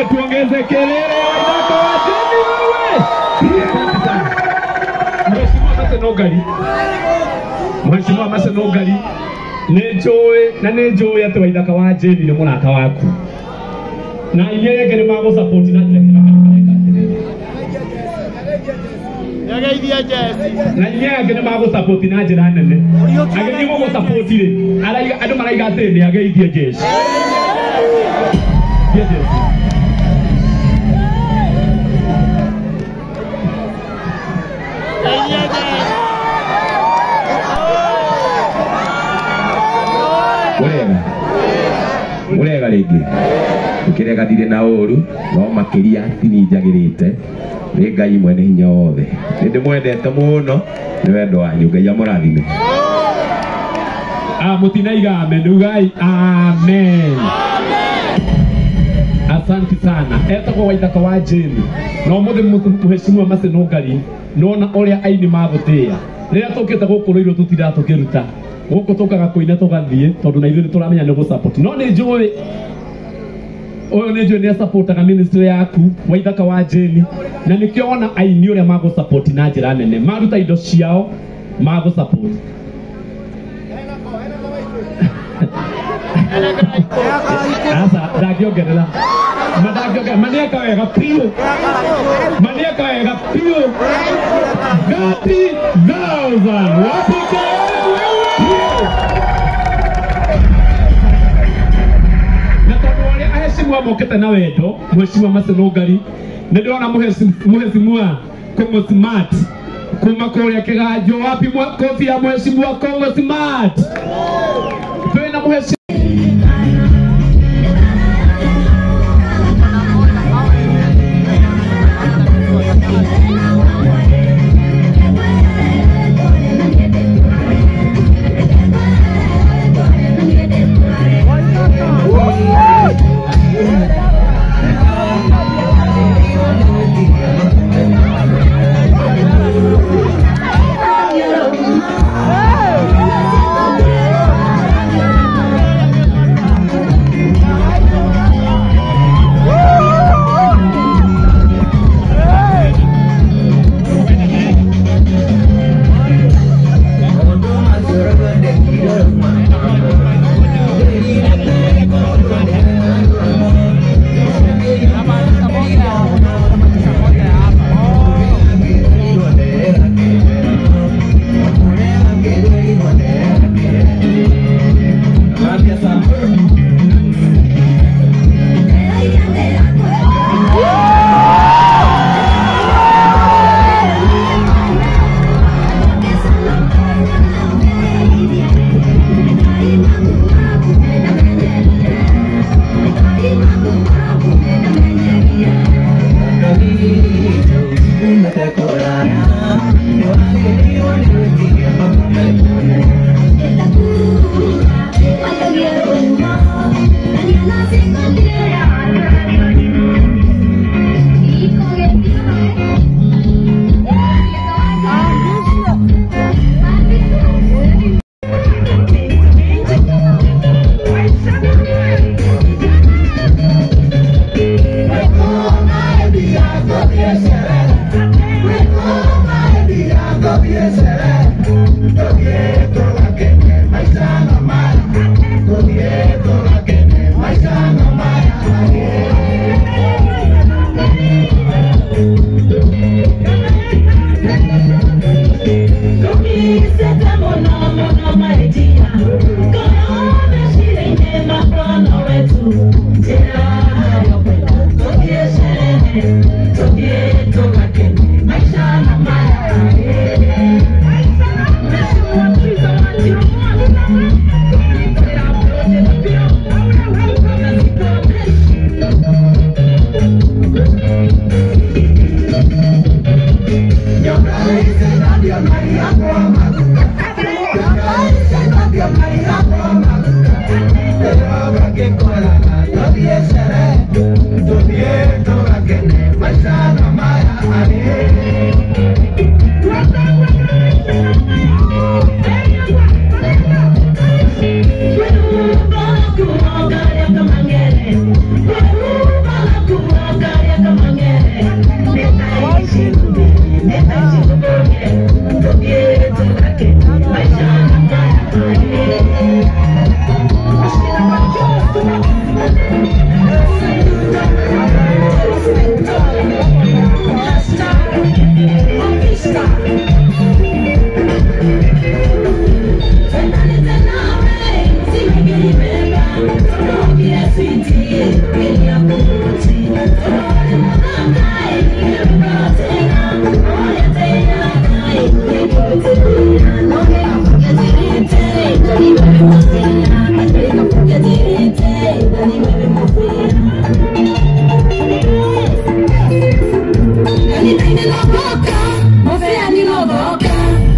Tuongeze kelele waidaka wajeni wewe. Mheshimiwa Masenogali nejoe ati waidaka wajeni ni murata waku. Na inyeye ngene mago support na kile na inyeye ngene mago support na njira nene. Ageni mo support ire. Andu maraiga ati ni ageithie jeshi. Urega ligi. ukirega dire na uru no makiria tini njagirite ni Ngai mwene hinya wothe ndi mwendete muno ni wendo wanyu Ngai amurathime mutinaiga amen ugai amen asante sana etagwo Waithaka wa Jane no muthe muheshimiwa Masenogari nona oria aini magutia rira tukite guku roiro tutira tukiruta guku tukaga kuina tugathie tondu na ithuĩ turamenya ni gu support no ni njui oyo ni njui ni supportaga ministry yaku Waithaka wa Jane na nikio ona aini oria magu support na njira nene maruta indo ciao magu support asa ndangiongerera maniaka wega piu 30,000 wapike na tondu waria aheshimiwa mokete na wendo mheshimiwa Masenogari ndirona mheshimiwa Kongo Smart kuma kuria kiganjo wapi kofi ya mheshimiwa Kongo Smart twina mheshimiwa que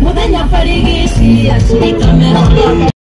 Muthenya barigisi acirika mero